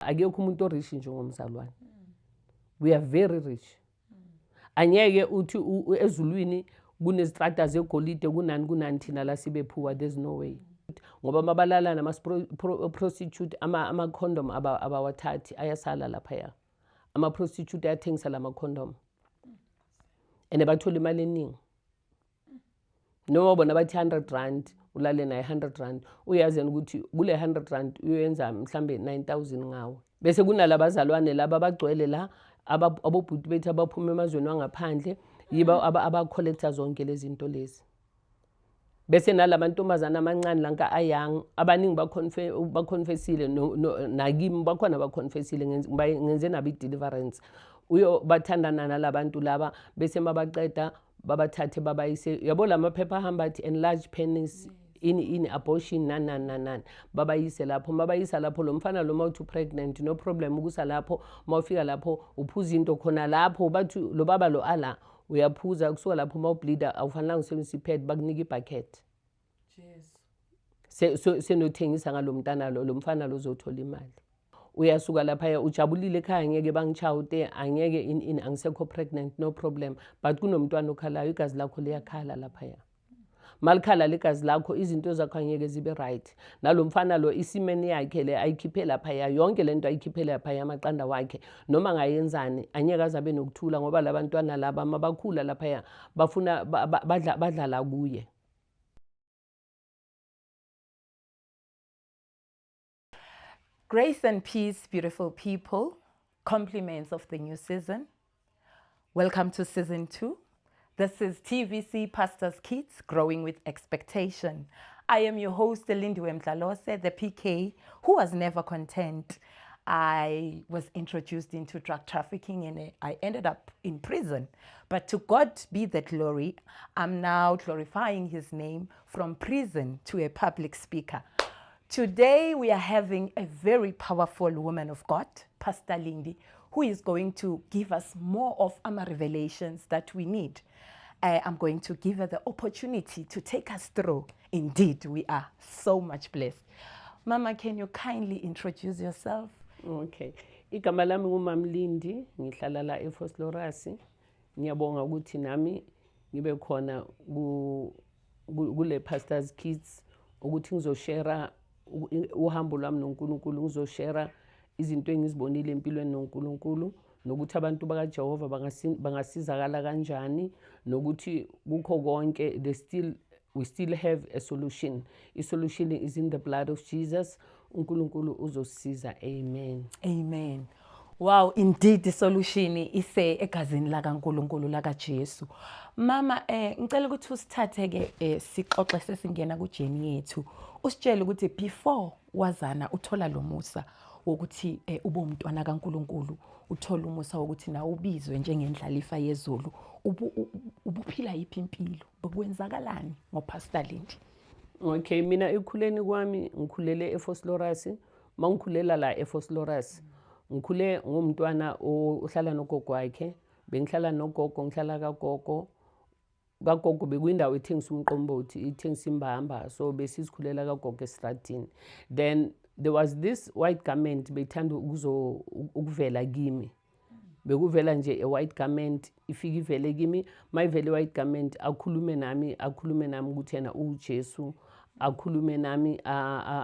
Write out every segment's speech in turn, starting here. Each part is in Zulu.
Akekho umuntu orish njengomzalwane. We are very rich. Anyeke uthi ezulwini kunezitrata zegolide kunani thina la sibe poor. There's no way. Ngoba mabalala nama prostitute ama condom abawathathi ayasala lapha. Ama prostitute ayathengisa lama condom. And bathola imali eningi. Noma bona bathi 100 rand ulale naye 100 rand uyazi ukuthi kule 100 rand uyenza mhlambe 9000 ngawo. Bese kunalabazalwane laba abagcwele la abobhuti bethu abaphuma emazweni wangaphandle yiba aba collectors zonke lezi zinto lezi. Bese nalabantomazana amancane lanka ayang abaningi baconfessile nakimi bakhona baconfessile ngenze nabi deliverance. Uyo bathandana nalabantu laba bese mabaqeda babathathe babayise yabo lamaphepha ahamba athi enlarge penis in abortion nan babayise lapho mabayisa lapho lo mfana lo mawuthi pregnant no problem ukusa lapho mawufika lapho uphuza into khona lapho bathi lo baba lo ala uyaphuza kusuka lapho mawubleeda awufanele usebenzise ipad bakunika ibucket. Yes. Senothengisa ngalomntana lo mfana lo uzothola imali. Uyasuka lapha ujabulile ekhaya ngeke bangichawute angeke in angisekho pregnant no problem but kunomntwana okhalayo igazi lakho liyakhala lapha. Malikhala legazi lakho izinto zakho angeke zibe right. Nalomfana lo isimeni yakhe le ayikhiphe lapha yonke lento ayikhiphele lapha amaqanda wakhe noma ngayenzani anyeke azabe nokuthula ngoba labantwana laba mabakhula lapha bafuna badlala kuye. Grace and peace, beautiful people. Compliments of the new season. Welcome to season 2. This is TVC Pastors Kids, Growing with Expectation. I am your host, Lindiwe Mdlalose, the PK, who was never content. I was introduced into drug trafficking and I ended up in prison. But to God be the glory. I'm now glorifying his name from prison to a public speaker. Today we are having a very powerful woman of God, Pastor Lindy, who is going to give us more of our revelations that we need. I'm going to give her the opportunity to take us through. Indeed, we are so much blessed. Mama, can you kindly introduce yourself? Okay. Igama lami ngumam Lindy, ngihlala la eFosloras. Ngiyabonga ukuthi nami ngibe khona kule Pastors Kids ukuthi ngizoshare uhambo lwami noNkulunkulu, ngizoshare izinto engizibonile empilweni noNkulunkulu nokuthi abantu bakaJehova bangasizakala kanjani nokuthi kukho konke we still have a solution. I solution is in the blood of Jesus. uNkulunkulu uzosiza. Amen. Amen. Wow, indeed the solution is egazini lakaNkulunkulu lakaJesu. Mama, ngicela ukuthi usithathe ke sixoxe sesingena kuJeni yethu. Usitshele ukuthi before wazana uthola lo musa wokuthi ube umntwana kaNkulunkulu, uthola umusa wokuthi na ubizwe njengendlalifa yezulu. Ubuphila yiphi impilo? Bekwenzakalani ngoPastor Lindy? Okay, mina ekukhuleni kwami ngikhulele eFosloras. Mangikhulela la eFosloras. Ngikhule ngumntwana ohlala nogogo wakhe. Bengihlala nogogo, ngihlala kagogo. Kagogo bekuyindawo ethengisa umqombothi, ithengisa imbamba, so besizikhulela kagogo estradini. Then there was this white garment bethanda ukuvela kimi. Bekuvela nje a white garment ifika ivele kimi, mayivele white garment akhulume nami ukuthi yena uJesu. Akhulume nami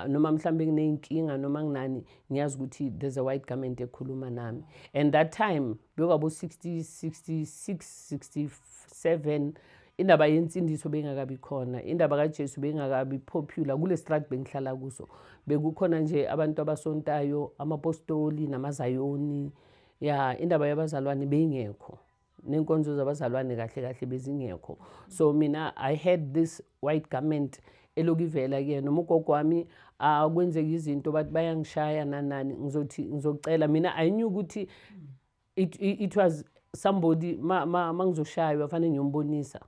noma mhlambe nginenkinga noma nginani ngiyazi ukuthi there's a white garment ekhuluma nami. And that time bekabo 60 66 67 indaba yensindiso bengakabi khona, indaba kaJesu bengakabi popular kule strat bengihlala kuso. Bekukhona nje abantu abasontayo, amapostoli namazayoni. Ya indaba yabazalwane bengekho. Nenkonzo zabazalwane kahle bezingekho. So mina I had this white garment elokivela ke noma ugogo wami akwenzeka izinto bathi bayangishaya nanani ngizocela mina I knew ukuthi it was somebody mangizoshaywa afanele ngiyombonisa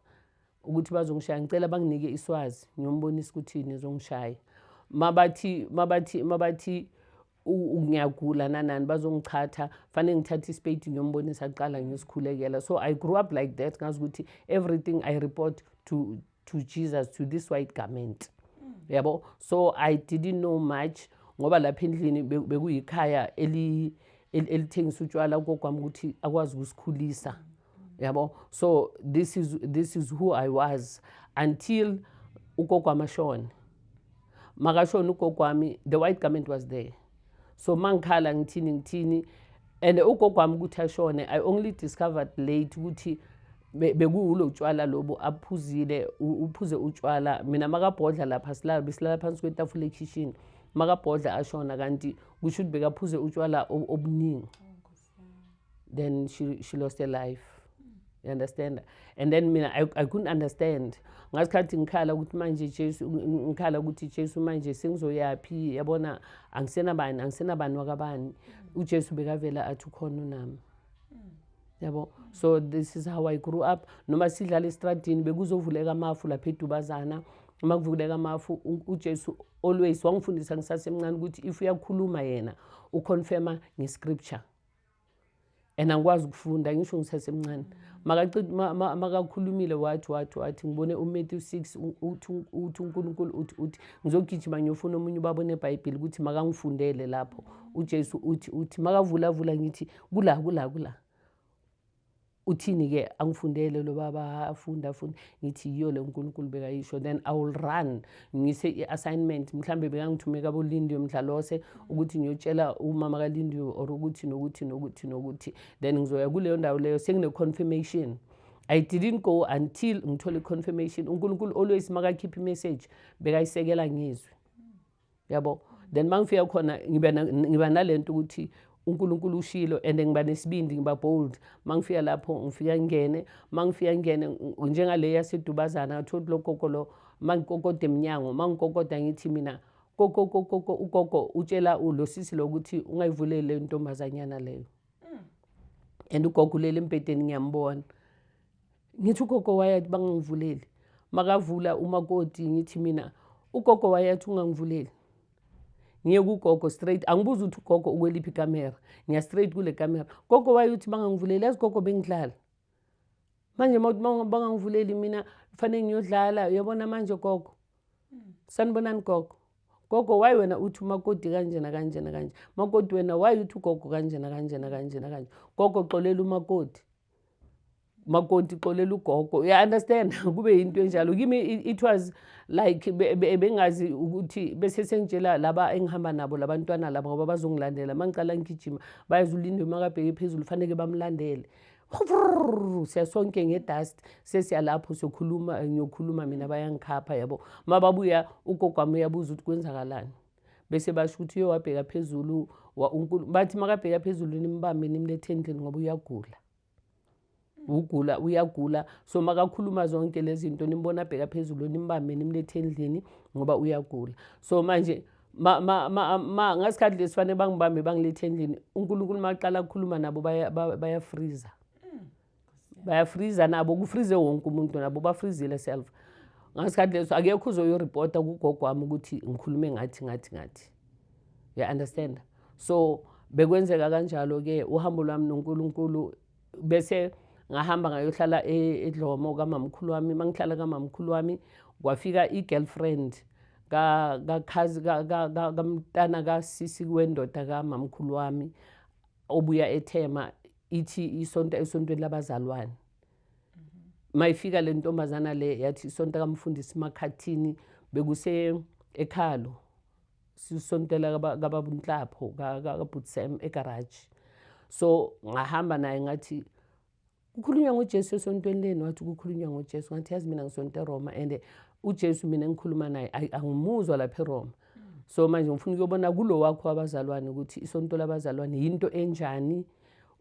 ukuthi bazongishaya ngicela banginike iswazi ngiyombonisa ukuthi nizongishaya mabathi ngiyagula nanani bazongichatha fanele ngithathe ispade ngiyombonisa aqala ngisikhulekela. So I grew up like that ngazi ukuthi everything I report to Jesus, to this white garment. Yabo. So I didn't know much. ngoba lapha endlini bekuyikhaya elithengisa utshwala ugogo ukuthi akwazi ukusikhulisa yabo. So this is who I was until ugogo amashone. Makashone ugogo wami, the white garment was there. So mangikhala ngithini and ugogo wami ukuthi ashone, I only discovered late ukuthi bekuwulo utshwala lobo aphuzile, uphuze utshwala. Mina makabhodla lapha silala phansi kwetafula ekitchen, makabhodla ashona kanti kusho ukuthi bekaphuze utshwala obuningi. Then she lost her life. You understand? And then mina I couldn't understand. Ngasikhathi ngikhala ukuthi manje Jesu, ngikhala ukuthi Jesu manje sengizoyaphi, yabona angisenabani wakabani. uJesu bekavela athi ukhona nami. Yabo. So this is how I grew up. Noma sidlala estradini bekuzovuleka amafu lapha edubazana. Uma kuvuleka amafu uJesu always wangifundisa ngisasemncane ukuthi if uyakhuluma yena uconfirma ngescripture. And angikwazi ukufunda ngisho ngisasemncane. Makakhulumile wathi ngibone uMatthew 6 uthi uNkulunkulu uthi ngizogijima ngiyofuna omunye ubabone eBhayibheli ukuthi makangifundele lapho. uJesu uthi makavula ngithi kula. Uthini ke angifundele lo baba afunda ngithi yiyo le uNkulunkulu bekayisho. Then I will run ngise i-assignment mhlambe bekangithume kabo Lindiwe Mdlalose ukuthi ngiyotshela umama kaLindiwe or ukuthi nokuthi. Then ngizoya kuleyo ndawo leyo sengine confirmation. I didn't go until ngithole confirmation. uNkulunkulu always makakhipha imessage bekayisekela ngizwe. Yabo. Then mangifika khona ngiba nalento ukuthi uNkulunkulu ushilo and ngiba nesibindi ngiba bold. Mangifika lapho ngifika ngene njengale yasedubazana athola lokoko lo mangikokoda eminyango mangikokoda ngithi mina ugogo utshela ulosisi lokuthi ungayivulele intombazanyana leyo. And ugogo lele empedeni ngiyambona. Ngithi ugogo wayathi bangangivuleli. Makavula umakoti ngithi mina ugogo wayathi ungangivuleli. Ngiye kugogo straight angibuza ukuthi ugogo ukweliphi ikamera. Ngiya straight kule kamera. Gogo wayethi bangangivuleli yazi gogo bengidlala. Manje bangangivuleli mina kufanele ngiyodlala uyabona manje gogo. Sanibonani gogo. Gogo why wena uthi umakoti kanjena. Makoti wena why uthi ugogo kanjena. Gogo xolela umakoti. Makoti xolela ugogo. You understand? Kube into enjalo. Kimi it was like bengazi ukuthi bese sengitshela laba engihamba nabo labantwana laba ngoba bazongilandela mangicala ngigijima bayazulindwe makabheke phezulu fanele bamlandele. Siyasonke ngedust sesiyalapho ngiyokhuluma mina bayangikhapha yabo. Mababuya ugogo wami uyabuza ukuthi kwenzakalani. Bese basho ukuthi wabheka phezulu bathi makabheka phezulu nimbambe nimlethe endlini ngoba uyagula. So makakhuluma zonke lezi zinto nimbona bheka phezulu nimbambe nimlethe endlini ngoba uyagula. So manje ngasikhathi lesifane bangibambe bangilethe endlini uNkulunkulu maqala ukukhuluma nabo bayafreeza. Bayafreeza nabo kufreeze wonke umuntu nabo bafreezile self. Ngasikhathi leso akekho uzoyoreport kugogo wami ukuthi ngikhulume ngathi. You understand? So bekwenzeka kanjalo ke uhambo lwami noNkulunkulu bese ngahamba ngayohlala eDlomo kamamkhulu wami. Mangihlala kamamkhulu wami kwafika igirlfriend kamntana kasisi wendoda kamamkhulu wami obuya eThema ithi esontweni labazalwane. Mayifika le ntombazana le yathi isonto kamfundisi Makhathini bekuse ekhalo sisontela kababunhlapho kaButsem egarage. So ngahamba naye ngathi kukhulunywa ngoJesu esontweni leni wathi kukhulunywa ngoJesu ngathi yazi mina ngisonto eRoma and uJesu mina ngikhuluma naye angimuzwa lapha eRoma. So manje ngifuna ukuyobona kulo wakho wabazalwane ukuthi isonto labazalwane into enjani.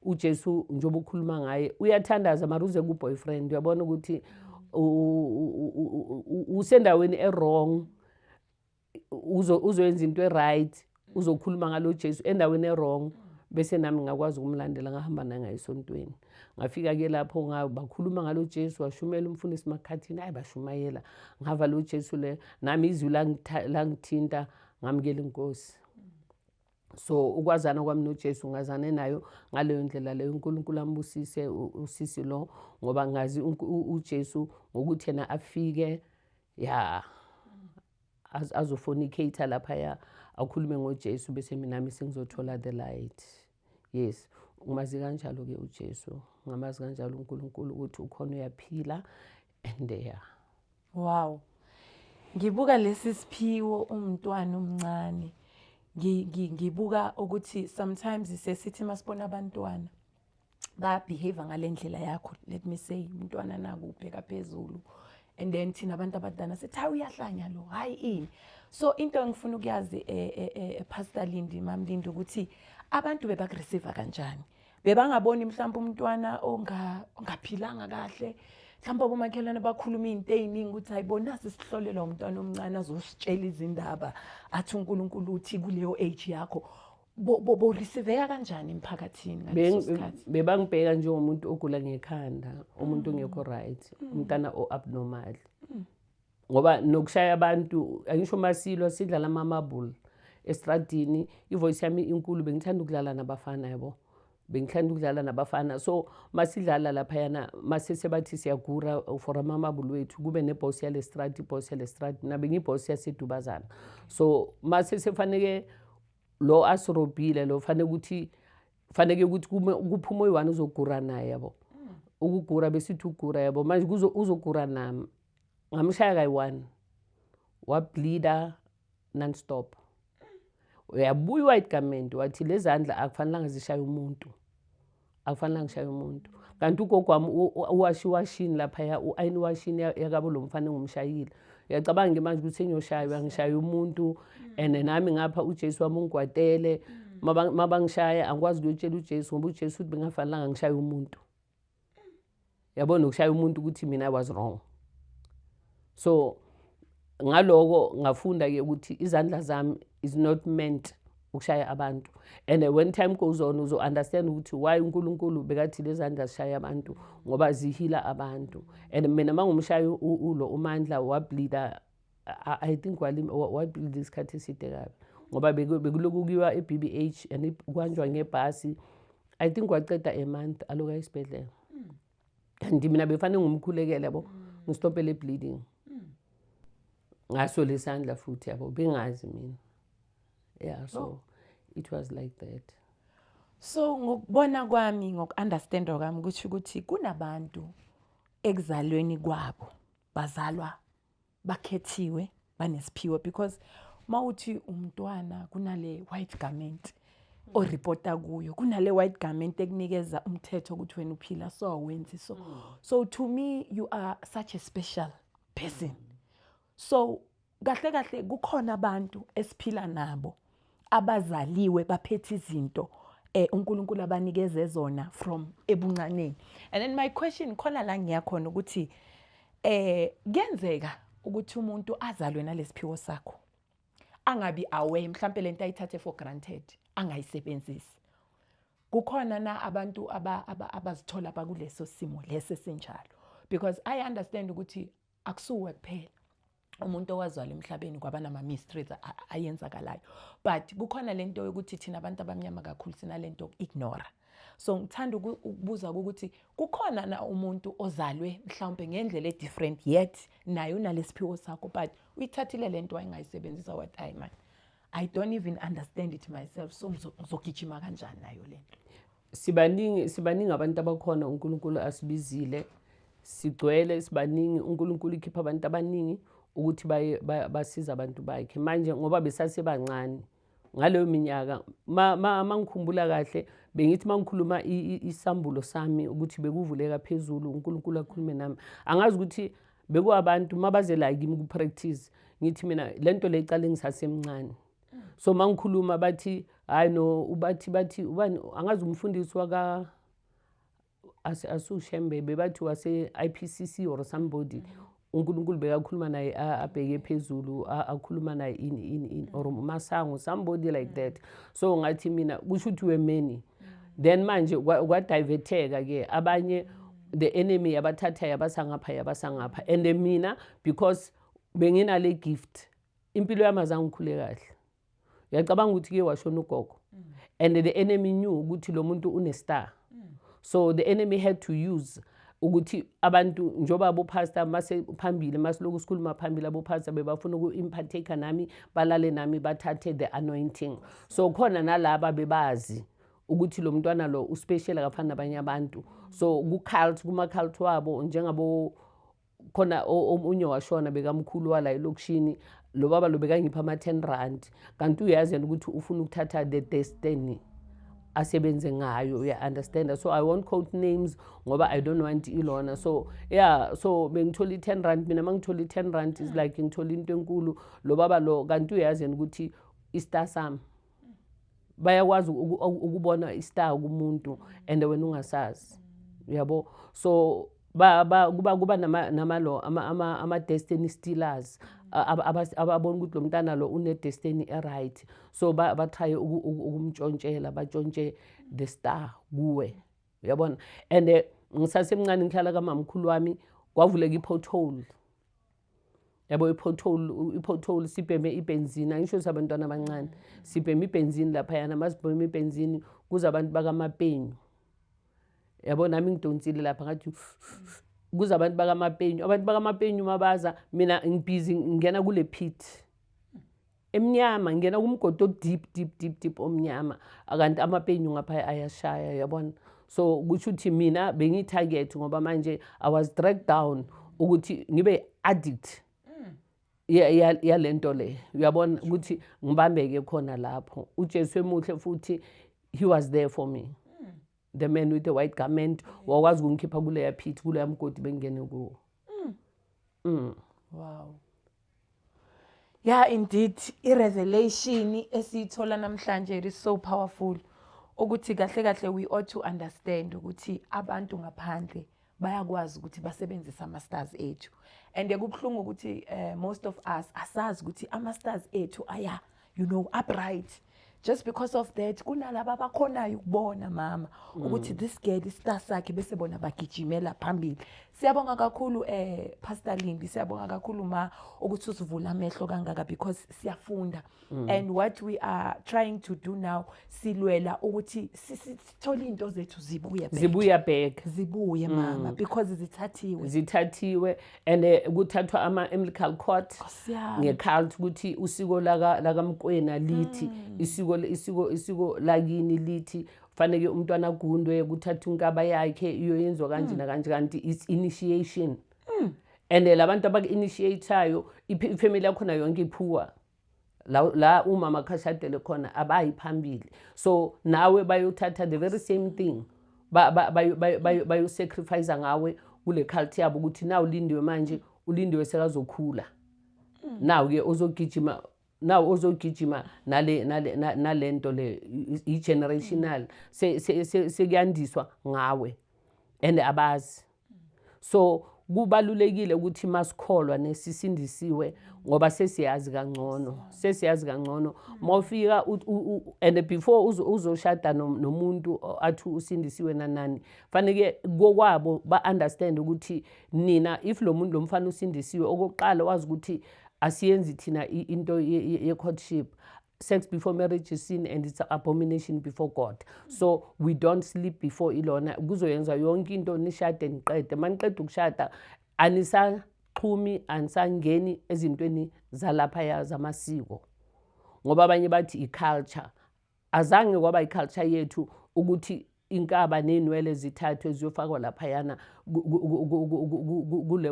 uJesu njengoba ukhuluma ngaye uyathandaza maruze ku boyfriend uyabona ukuthi usendaweni errong uzoyenza into eright uzokhuluma ngalo Jesu endaweni errong bese nami ngakwazi ukumlandela ngahamba naye esontweni. Ngafika ke lapho bakhuluma ngalo Jesu washumela umfundisi Makhathini hayi bashumayela ngava lo Jesu le nami izwi langithinta ngamukela inkosi. So ukwazana kwami noJesu ngazane nayo ngaleyo ndlela leyo uNkulunkulu ambusise usisi lo ngoba ngazi uJesu ngokuthi yena afike azofornicate lapha akhulume ngoJesu bese mina sengizothola the light. Yes, umazi kanjalo ke uJesu, ngamazi kanjalo uNkulunkulu ukuthi ukhona uyaphila and there. Wow. Ngibuka lesi siphiwo umntwana omncane. Ngibuka ukuthi sometimes sesithi masibona abantwana ba behave ngalendlela yakho, let me say umntwana naku ubheka phezulu, and then thina abantu abadala sithi hayi uyahlanya lo, hayi ini. So into engifuna ukuyazi Pastor Lindi, Mam Lindi, ukuthi abantu bebakureceive kanjani? Bebangaboni mhlawumbe umntwana ongaphilanga kahle, mhlawumbe abomakhelwane bakhuluma izinto eziningi ukuthi hayibona sisihlolela umntwana omncane azositshela izindaba athi uNkulunkulu uthi kuleyo age yakho. Bo receive kanjani emphakathini ngaleso sikhathi? Bebangibheka njengomuntu ogula ngekhanda, umuntu ongekho right, umntana o-abnormal. Ngoba nokushaya abantu, angisho masilwa sidlala amamabul estradini, ivoice yami inkulu, bengithanda ukudlala nabafana yabo. Bengithanda ukudlala nabafana. So masidlala lapha yana masesebathi siyagura for amamabul wethu kube neboss yalestradi, boss yalestradi, nabe ngiboss yasedubazana. So masesefaneke lo asirobhile lo fanele ukuthi kuphuma oyi-1 uzogura naye yabo. Ukugura besithi ugura yabo, manje uzogura nami. Ngamshaya kayi-1 wableeda non-stop. Uyabuya white garment wathi lezandla akufanelanga zishaye umuntu, akufanelanga ngishaya umuntu. Kanti ugogo wami uwashini lapha u-ayini washini yakabo lo mfana ngumshayile. Uyacabanga manje ukuthi engiyoshaya ngishaya umuntu, and nami ngapha uJesu wami ungigwadele, mabangishaya angikwazi ukuyotshela uJesu ngoba uJesu uthi bengafanelanga ngishaya umuntu. Yabona ukushaya umuntu ukuthi mina I was wrong. So ngaloko ngafunda ke ukuthi izandla zami is not meant ukushaya abantu, and when time goes on uzo understand ukuthi why uNkulunkulu bekathi lezandla zishaya abantu ngoba zihila abantu. And mina mangumshaya ulo uMandla wableeda, I think wableeda isikhathi eside kabi ngoba bekuloku kuyiwa eBBH and kuhanjwa ngebhasi. I think waqeda a month aloka esibhedlela. Kanti mina befanele ngumkhulekele yabo ngistopele bleeding. Ngaso lesandla futhi yabo bengazi mina. Yeah, so it was like that. So ngokubona kwami, ngokunderstand kwami ukuthi kunabantu ekuzalweni kwabo bazalwa bakhethiwe banesiphiwo, because mawuthi umntwana kunale white garment o reporta kuyo, kunale white garment ekunikeza umthetho ukuthi wena uphila so wenzi so. So to me you are such a special person. So kahle kukhona abantu esiphila nabo abazaliwe baphethe izinto uNkulunkulu abanikeze zona from ebuncaneni. And then my question khona la ngiyakhona ukuthi kuyenzeka ukuthi umuntu azalwe nalesiphiwo sakho angabi aware mhlawumbe lento ayithathe for granted angayisebenzisi. Kukhona na abantu abazithola bakuleso simo lese senjalo, because I understand ukuthi akusuwe kuphela umuntu owazalwa emhlabeni kwaba nama mysteries ayenzakalayo, but kukhona lento yokuthi thina abantu abamnyama kakhulu sina lento ignore. So ngithanda ukubuza ukuthi kukhona na umuntu ozalwe mhlawumbe ngendlela different yet naye unalesiphiwo sakho but uyithathile lento ayingayisebenzisa what I don't even understand it myself, so ngizogijima kanjani nayo lento? Sibaningi abantu abakhona uNkulunkulu asibizile, sigcwele sibaningi, uNkulunkulu ikhipha abantu abaningi ukuthi basiza abantu bakhe. Manje ngoba besasebancane ngaleyo minyaka mangikhumbula kahle bengithi mangikhuluma isambulo sami ukuthi bekuvuleka phezulu uNkulunkulu akhulume nami, angazi ukuthi bekuwabantu mabaze la kimi ku-practice ngithi mina lento le icale ngisasemncane. So mangikhuluma bathi hayi no bathi ubani angazi umfundisi waka asushembebe bathi wase IPCC or somebody uNkulunkulu bekakhuluma naye abheke phezulu akhuluma naye in or Masango, somebody like that. So ngathi mina kusho ukuthi we many. Then manje kwadiverteka ke abanye the enemy yabathatha yabasangapha and mina because benginale gift impilo yami azange ngikhule kahle. Uyacabanga ukuthi ke washona ugogo and the enemy knew ukuthi lo muntu une star. So the enemy had to use ukuthi abantu njoba abopastor mase phambili masiloku sikhuluma phambili abopastor bebafuna uku-impartake nami balale nami bathathe the anointing. So khona nalaba bebazi ukuthi lo mntwana lo uspecial akafani nabanye abantu. So ku-cult kuma-cult wabo njengabo khona omunye washona bekamkhulu wala elokishini lo baba lo bekangipha ama-10 rand kanti uyazi yena ukuthi ufuna ukuthatha the destiny asebenze ngayo, understand. So I won't quote names ngoba I don't want ilona. So yeah, so bengithola i-10 rand mina mangithola i-10 rand is like ngithola into enkulu. Lo baba lo kanti uyazi yena ukuthi i-star sami bayakwazi ukubona i-star kumuntu and wena ungasazi, yabo. So kuba namalo ama-destiny stealers ababona ukuthi lo mntana lo une-destiny right. So batry ukumtshontshela batshontshe the star kuwe, uyabona. And ngisasemncane ngihlala kamamkhulu wami kwavuleka i-pothole, yabo. I-pothole sibheme ibenzini, angisho sabantwana abancane, sibheme ibenzini laphayana. Masibheme ibenzini kuza abantu bakamapenyu, yabo. Nami ngidonsile lapha ngathi kuza abantu bakamapenyu. Abantu bakamapenyu mabaza mina ngibhizi ngena kule pit emnyama, ngena kumgodo deep omnyama, akanti amapenyu ngapha ayashaya, yabona. So kusho ukuthi mina bengiyi-target ngoba manje I was dragged down ukuthi ngibe addict yalento le, uyabona ukuthi ngibambeke khona lapho. uJesu emuhle futhi he was there for me. The man with the white garment wakwazi ukungikhipha kuleya pit kuleya mgodi bengene kuwo. Wow. Yeah, indeed, i-revelation esiyithola namhlanje is so powerful. Ukuthi kahle we ought to understand ukuthi abantu ngaphandle bayakwazi ukuthi basebenzise ama-stars ethu. And kubuhlungu ukuthi most of us asazi ukuthi ama-stars ethu aya, upright. Just because of that, kunalaba abakhonayo ukubona mama ukuthi this girl istar sakhe bese bona bagijimela phambili. Siyabonga kakhulu Pastor Lindi, siyabonga kakhulu ma ukuthi usivula amehlo kangaka because siyafunda. And what we are trying to do now silwela ukuthi sithole into zethu zibuye mama because zithathiwe and kuthathwa ama-umbilical cord nge-cult ukuthi usiko lakamkwena lithi isiko lakini lithi fanele umntwana agundwe kuthatha unkaba yakhe iyoyenziwa kanje nakanje kanti it's initiation. And labantu abaku-initiateayo ifamily yakhona yonke iphuwa la umama khashadele khona abayi phambili. So nawe bayothatha the very same thing bayosacrifice ngawe kule cult yabo ukuthi na ulindiwe manje ulindiwe sekazokhula. Now-ke ozogijima nalento le i-generational sekuyandiswa ngawe and abazi. So kubalulekile ukuthi masikholwa nesisindisiwe ngoba sesiyazi kangcono. Mawufika and before uzoshada nomuntu athi usindisiwe nanani fanele kokwabo ba-understand ukuthi nina if lo muntu lo mfana usindisiwe okokuqala wazi ukuthi asiyenzi thina into ye-courtship. Sex before marriage is sin and it's an abomination before God. So we don't sleep before ilona. Kuzoyenza yonke into nishade niqede. Maniqeda ukushada anisaxhumi anisangeni ezintweni zalapha zamasiko. Ngoba abanye bathi i-culture. Azange kwaba i-culture yethu ukuthi inkaba nenwele zithathwe ziyofakwa laphayana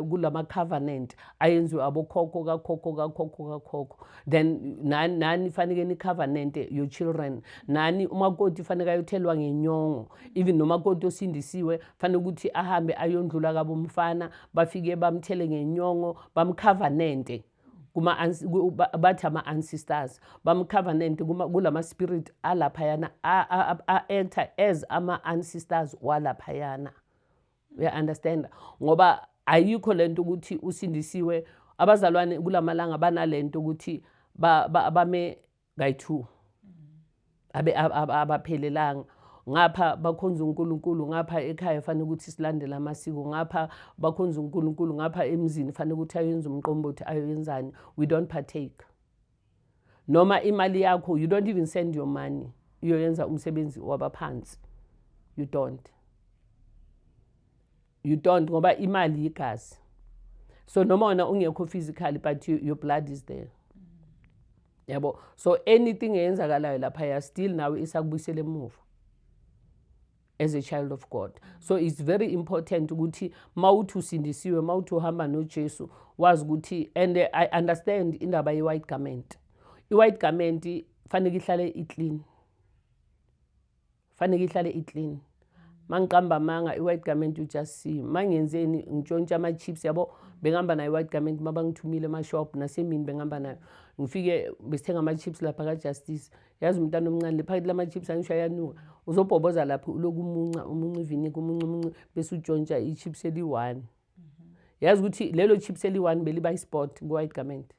kulama covenant ayenziwe abokhokho kakhokho. Then nani fanele ni covenant your children. Nani umakoti fanele ayothelwa ngenyongo. Even nomakoti osindisiwe fanele ukuthi ahambe ayondlula kabo umfana bafike bamthele ngenyongo bamcovenant. Bathi ama-ancestors bamcovenant kulama spirit alaphayana a-acta as ama-ancestors walaphayana. You understand? Ngoba ayikho lento ukuthi usindisiwe abazalwane kulamalanga banalento ukuthi bame gayi-2 abaphelelanga. Ngapha bakhonza uNkulunkulu, ngapha ekhaya fanele ukuthi silandele amasiko, ngapha bakhonza uNkulunkulu, ngapha emzini fanele ukuthi ayenze umqombothi ayoyenzani. We don't partake. Noma imali yakho, you don't even send your money. Uyoyenza umsebenzi wabaphansi. You don't. You don't ngoba imali igazi. So noma wena ungekho physically but your blood is there. Yabo. So anything eyenzakalayo lapha ya still nawe isakubuyisela emuva. As a child of God. So it's very important ukuthi mawuthi usindisiwe mawuthi uhamba noJesu wazi ukuthi and I understand indaba ye-white garment. I-white garment fanele ihlale i-clean. Fanele ihlale i-clean. Mangiqamba manga i-white garment you just see. Mangenzeni ngitshontsha ama-chips yabo bengihamba nayo i-white garment mabangithumile ema-shop nasemini bengihamba nayo. Ngifike besithenga ama-chips lapha ka-Justice. Yazi umntana omncane lephakathi lama-chips angisho ayanuka. Uzobhoboza lapho uloku umunca ivinika umunca bese utshontsha i-chips eli-1. Yazi ukuthi lelo chips eli-1 beliba i-spot ku-white garment.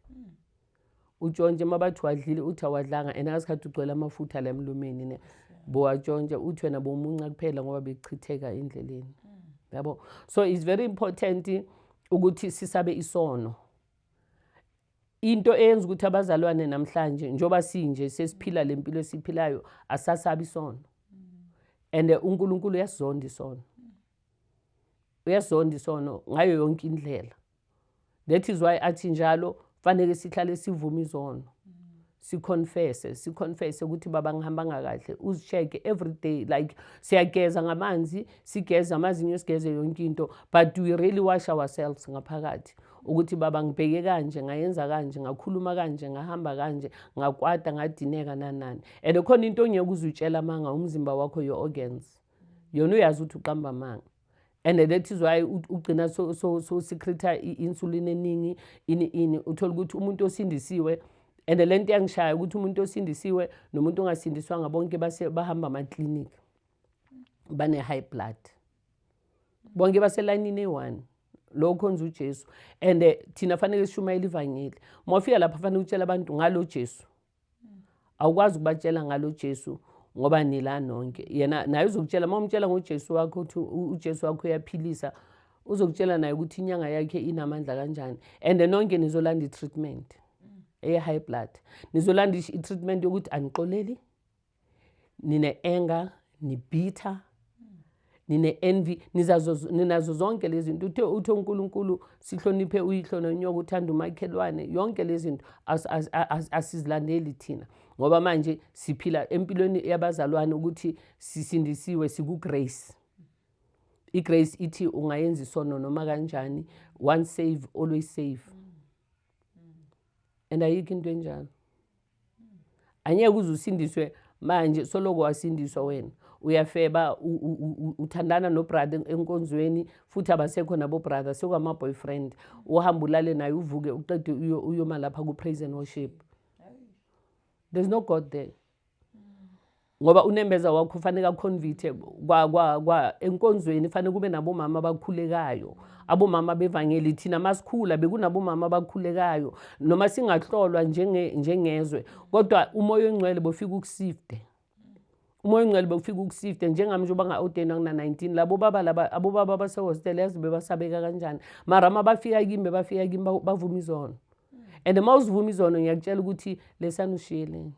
Utshontshe mabathi wadlile uthi awadlanga and ngasikhathi ugcwele amafutha la emlomeni ne. Bowatshontsha uthi wena bomunca kuphela ngoba bechitheka endleleni. Yabo. So it's very important ukuthi sisabe isono. Into eyenza ukuthi abazalwane namhlanje njoba sinje sesiphila lempilo esiphilayo asasabi isono. And uNkulunkulu uyasizonda isono. Uyasizonda isono ngayo yonke indlela. That is why athi njalo fanele sihlale sivuma izono. Siconfess ukuthi baba ngihamba ngakahle uzicheck every day like siyageza ngamanzi sigeza amazinyo sigeze yonke into but we really wash ourselves ngaphakathi ukuthi baba ngibheke kanje ngayenza kanje ngakhuluma kanje ngahamba kanje ngakwata ngadineka nanani and khona into ongeke uzutshela manga umzimba wakho your organs yona uyazi ukuthi uqamba manga and that is why ugcina so secreta insulin eningi ini uthola ukuthi umuntu osindisiwe and lento yangishaya ukuthi umuntu osindisiwe nomuntu ongasindiswanga bonke bahamba ama-clinic bane high blood bonke baselayinini e-1 lo khonza uJesu and thina fanele sishumayele ivangeli mawufika lapha fanele utshela abantu ngalo Jesu awukwazi ukubatshela ngalo Jesu ngoba nila nonke yena naye uzokutshela mawumtshela ngoJesu wakho ukuthi uJesu wakho uyaphilisa uzokutshela naye ukuthi inyanga yakhe inamandla kanjani and nonke nizolanda i-treatment high blood nizolanda i-treatment yokuthi anixoleli nine anger ni bitter nine envy ninazo zonke lezi zinto uthe uNkulunkulu sihloniphe uyihlono nyoka uthanda umakhelwane yonke lezi zinto asizilandeli thina ngoba manje siphila empilweni yabazalwane ukuthi sisindisiwe siku grace igrace ithi ungayenza isono noma kanjani once save always save and ayikho into enjalo anyeke uzusindiswe manje soloko wasindiswa wena uyafeba uthandana no brother enkonzweni futhi abasekho nabo brother sekwama boyfriend uhamba ulale naye uvuke uqede uyoma lapha ku praise and worship there's no God there ngoba unembeza wakho fanele akuconvite kwa enkonzweni fanele kube nabo mama abakhulekayo abomama bevangeli thina masikhula bekunabomama abakhulekayo noma singahlolwa njengezwe kodwa umoya ongcwele bofika ukusifte umoya ongcwele bofika ukusifte njengami njengoba nga-ordained ngina 19 labo baba laba abobaba basehostel yazi bebasabeka kanjani mara mabafika kimi bavuma izono and mawuzivuma izono ngiyakutshela ukuthi lesana ushiyeleni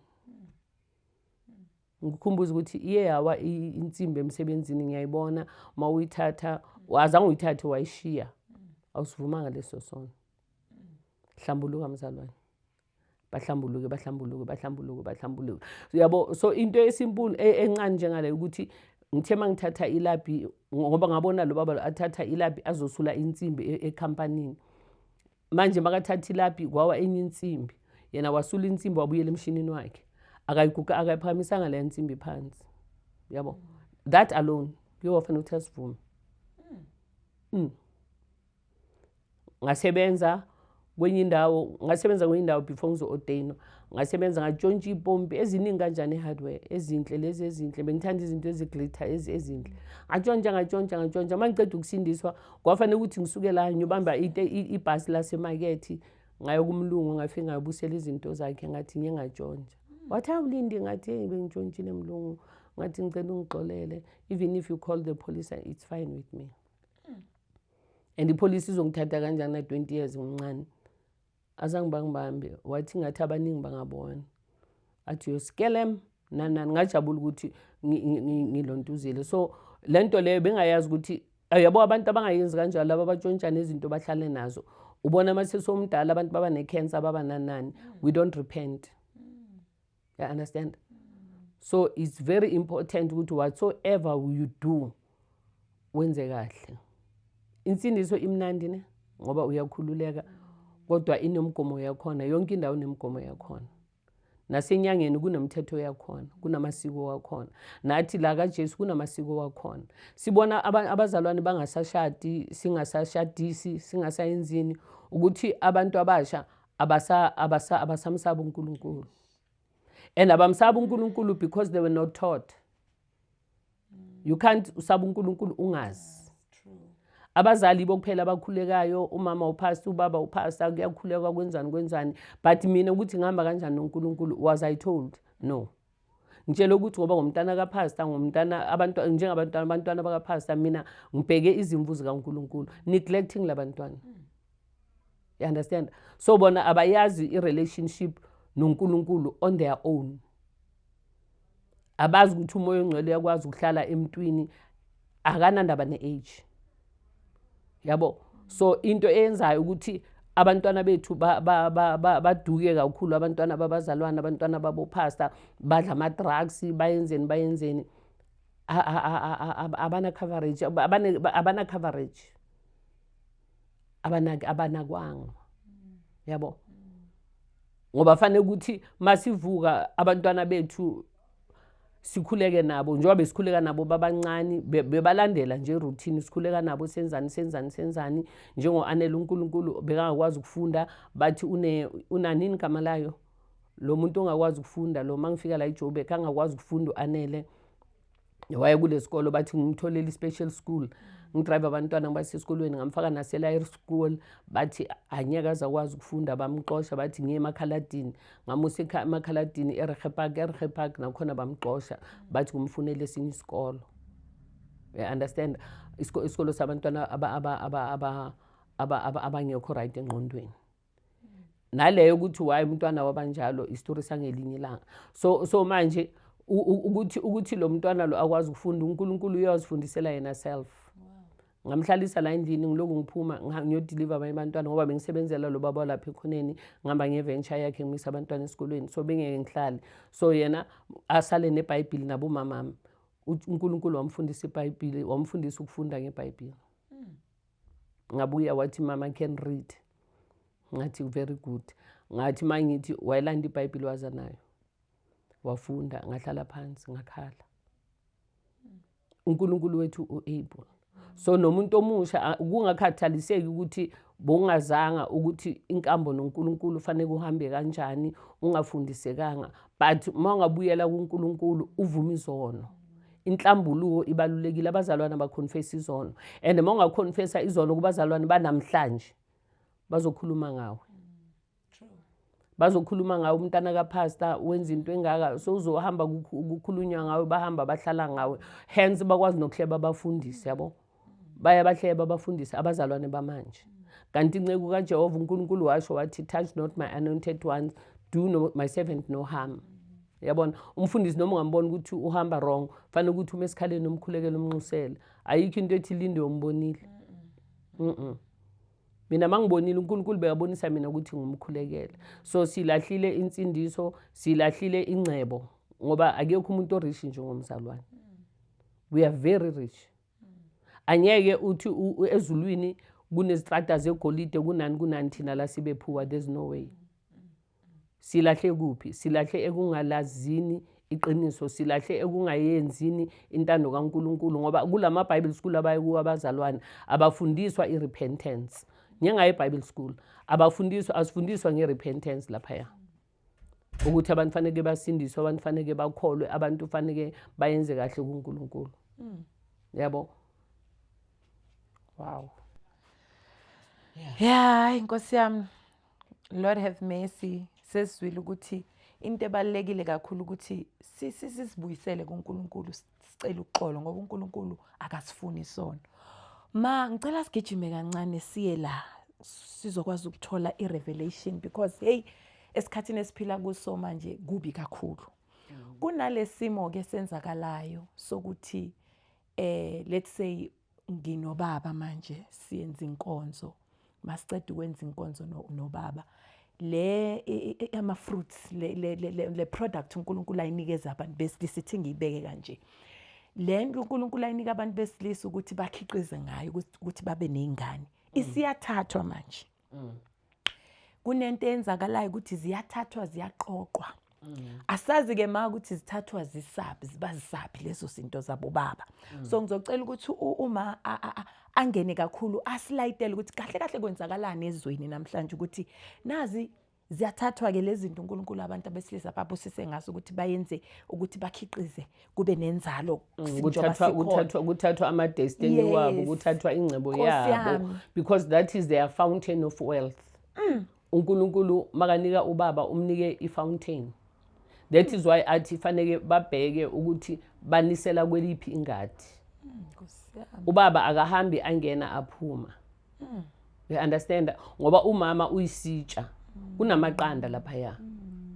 ngikukhumbuza ukuthi iye yawa insimbi emsebenzini ngiyayibona mawuyithatha wazange uyithathe wayishiya awusivumanga leso sono hlambuluka mzalwane bahlambuluke yabo so into esimple encane njengale ukuthi ngithema ngithatha ilabi ngoba ngabona lo baba athatha ilabi azosula insimbi ecompany manje makathatha ilabi kwawa enye insimbi yena wasula insimbi wabuyela emshinini wakhe akayiphakamisanga le nsimbi phansi yabo that alone kuyofanele ukuthi asivume ngasebenza kwenye indawo before ngizo-ordainwa ngasebenza ngatshontsha ipompi eziningi kanjani e-hardware ezinhle lezi ezinhle bengithanda izinto eziglitter ezinhle ngatshontsha mangiceda ukusindiswa kwafanele ukuthi ngisuke la ngiyobamba ibhasi lasemakethe ngayo kumlungu ngafika ngayobusela izinto zakhe ngathi ngingatshontsha wathi awulindi ngathi bengishontshile mlungu ngathi ngicela ungixolele even if you call the police it's fine with me and ipolice izongithatha kanjani na 20 years ngumncane azange bangibambe wathi ngathi abaningi bangabona athi yoskelem nanani ngajabula ukuthi ngilontuzile so lento leyo bengayazi ukuthi Yabo abantu abangayenzi kanjalo laba abatshontsha nezinto bahlale nazo. Ubona mase somdala abantu baba ne-cancer baba nanani. We don't repent. You understand? So it's very important ukuthi whatsoever you do wenze kahle. Insindiso imnandi ne ngoba uyakhululeka kodwa inomgomo yakhona. Yonke indawo inemgomo yakhona. Nasenyangeni kunomthetho yakhona, kunamasiko wakhona. Nathi la kaJesu kunamasiko wakhona. Sibona abazalwane bangasashadi, singasashadisi, singasayenzini ukuthi abantu abasha abasamsaba uNkulunkulu. And abamsaba uNkulunkulu because they were not taught. You can't usaba uNkulunkulu ungazi. Abazali bokuphela abakhulekayo, umama upastor, ubaba upastor, kuyakhuleka kwenzani. But mina ukuthi ngihamba kanjani noNkulunkulu, was I told? No. Ngitshela ukuthi ngoba ngumntana kaPastor, ngumntana abantwana bakaPastor, mina ngibheke izimvu zikaNkulunkulu, neglecting labantwana. You understand? So bona abayazi i-relationship noNkulunkulu on their own. Abazi ukuthi umoya ongcwele yakwazi ukuhlala emntwini akanandaba ne-age. Yabo. So into eyenzayo ukuthi abantwana bethu baduke kakhulu, abantwana babazalwana, abantwana babopastor badla ama-drugs, bayenzeni. Abana coverage, abanakwanga. Yabo. Ngoba fanele ukuthi masivuka abantwana bethu sikhuleke nabo njengoba besikhuleka nabo babancane bebalandela nje routine, sikhuleka nabo senzani njengo Anele uNkulunkulu bekangakwazi ukufunda bathi unanini igama layo lo muntu ongakwazi ukufunda lo mangifika la eJobe kangakwazi ukufunda uAnele waye kule sikolo bathi ngimtholele i-special school ngidrive abantwana basesikolweni ngamfaka nasela school bathi anyeka zakwazi ukufunda bamxosha bathi ngiye emakhaladini ngamusa emakhaladini eRegepark nakhona bamxosha bathi kumfunele esinye isikolo. You understand? Isikolo sabantwana abangekho right engqondweni. Naleyo ukuthi waye umntwana wabanjalo istory sangelinye ilanga. So manje ukuthi lo mntwana lo akwazi ukufunda uNkulunkulu uyazifundisela yena self. Ngamhlalisa la endlini ngiloku ngiphuma ngiyodeliver abantwana ngoba bengisebenzela lo baba lapha ekhoneni ngihamba ngeventure yakhe ngimisa abantwana esikolweni so bengeke ngihlale. So yena asale neBhayibheli nabo mamami. uNkulunkulu wamfundisa iBhayibheli, wamfundisa ukufunda ngeBhayibheli. Ngabuya wathi mama can read. Ngathi very good. Ngathi mangithi wayelanda iBhayibheli waza nayo. Wafunda ngahlala phansi ngakhala. uNkulunkulu wethu uable. So nomuntu omusha kungakhathaliseki ukuthi bongazanga ukuthi inkambo noNkulunkulu fanele kuhambe kanjani ungafundisekanga, but mawungabuyela kuNkulunkulu uvuma izono. Inhlambuluko ibalulekile, abazalwane baconfess izono, and mawungaconfessa izono kubazalwane banamhlanje bazokhuluma ngawe. Bazokhuluma ngawe umntana kaPastor wenza into engaka so uzohamba ukukhulunywa ngawe bahamba bahlala ngawe, hence bakwazi nokuhleba abafundisi yabo. Baya bahleba abafundisi abazalwane bamanje. Kanti inceke kaJehova uNkulunkulu washo wathi touch not my anointed ones, do my servant no harm. Yabona umfundisi noma ungambona ukuthi uhamba wrong fanele ukuthi umesikhaleni nomkhulekele umnxusele. Ayikho into ethi linde umbonile. Mina mangibonile uNkulunkulu bekabonisa mina ukuthi ngumkhulekele. So silahlile insindiso, silahlile ingcebo ngoba akekho umuntu orish njengomzalwane. We are very rich. Anyeke uthi ezulwini kunezitrata zegolide kunani thina la sibephuwa, there's no way. Silahle kuphi? Silahle ekungalazini iqiniso, silahle ekungayenzini intando kaNkulunkulu ngoba kulama Bible school abaye kuwa abazalwane abafundiswa irepentance. Njengaye Bible school abafundiswa asifundiswa ngerepentance lapha. Ukuthi abantu fanele basindiswe, abantu fanele bakholwe, abantu fanele bayenze kahle kuNkulunkulu. Yabo. Wow. Yeah, Nkosi yami. Lord have mercy. Sesizwile ukuthi into ebalekile kakhulu ukuthi sisibuyisele kuNkulunkulu sicela uxolo ngoba uNkulunkulu akasifuni isono. Ngicela sigijime kancane siye la sizokwazi ukuthola irevelation because hey esikhathini esiphila kuso manje kubi kakhulu. Kunalesimo ke senzakalayo sokuthi let's say nginobaba manje siyenza inkonzo masiceda ukwenza inkonzo nobaba ama fruits le product uNkulunkulu ayinikeza abantu besilisa ithi ngiyibeke kanje lento uNkulunkulu ayinika abantu besilisa ukuthi bakhiqize ngayo ukuthi babe nezingane isiyathathwa manje kunento enzakalayo ukuthi ziyathathwa ziyaqoqwa asazi ke manje ukuthi zithathwa zibazisaphi lezo zinto zabo baba so ngizocela ukuthi uma angene kakhulu asilayitele ukuthi kahle kwenzakalani ezweni namhlanje ukuthi nazi ziyathathwa ke lezi zinto uNkulunkulu abantu abesilisa babusise ngaso ukuthi bayenze ukuthi bakhiqize kube nenzalo kuthathwa ama destiny wabo kuthathwa ingcebo yabo because that is their fountain of wealth uNkulunkulu makanika ubaba umnike ifountain that is why athi fanele babheke ukuthi banisela kweliphi ingadi ubaba akahambi angena aphuma you understand ngoba umama uyisitsha kunamaqanda lapha ya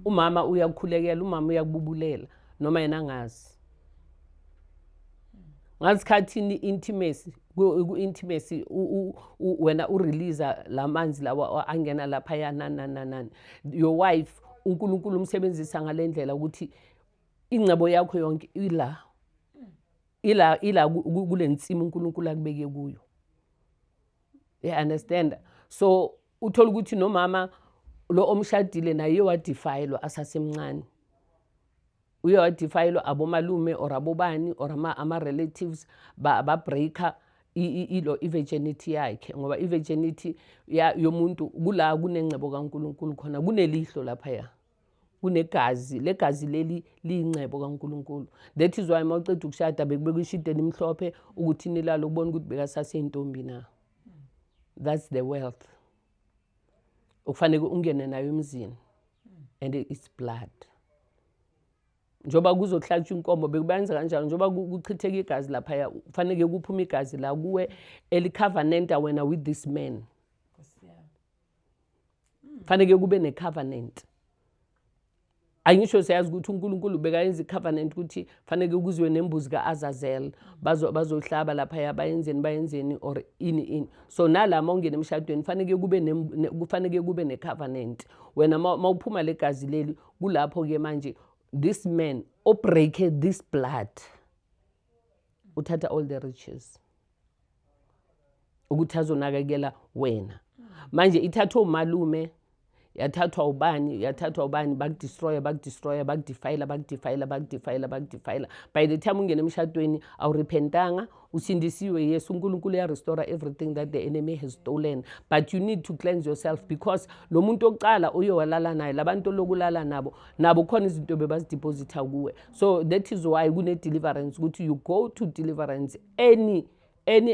umama uyakukhulekela umama uyakububulela noma yena ngazi ngasikhathini intimacy ku-intimacy wena urelease lamanzi lawa angena lapha ya nani your wife uNkulunkulu umsebenzisa ngalendlela ukuthi ingcebo yakho yonke ila kulensimi uNkulunkulu akubeke kuyo you understand so uthola ukuthi nomama lo omshadile naye wadefilwa asasemncane uye wadefilwa abomalume or abobani or ama relatives ba breaker i-virginity yakhe ngoba i-virginity yomuntu kula kunengcebo kaNkulunkulu khona kunelihlo lapha ya kunegazi legazi leli liyingcebo kaNkulunkulu that is why mawuceda ukushada bekubeka ishideni imhlophe ukuthi nilalo ukubona ukuthi bekasasentombi na that's the wealth ukufanele ungene nayo emzini and it's blood njoba kuzohlatshwa inkomo bekubenza kanjalo njoba kuchitheka igazi lapha ya kufanele kuphuma igazi la kuwe elicovenanta wena with this man kufanele kube necovenant ayisho siyazi ukuthi uNkulunkulu bekayenza icovenant ukuthi kufanele kuzwe nembuzi kaAzazel bazohlaba lapha ya bayenzeni or ini so nalama ongena emshadweni kufanele kube necovenant wena mawuphuma legazi leli kulapho ke manje this man break this blood uthatha all the riches ukuthi azonakekela wena manje ithatha umalume yathathwa ubani bakudestroya by the time ungena emshadweni awurepentanga usindisiwe yes uNkulunkulu uyarestore everything that the enemy has stolen but you need to cleanse yourself because lo muntu oqala uyowalala naye labantu lokulala nabo khona izinto bebazideposita kuwe so that is why kune deliverance ukuthi you go to deliverance any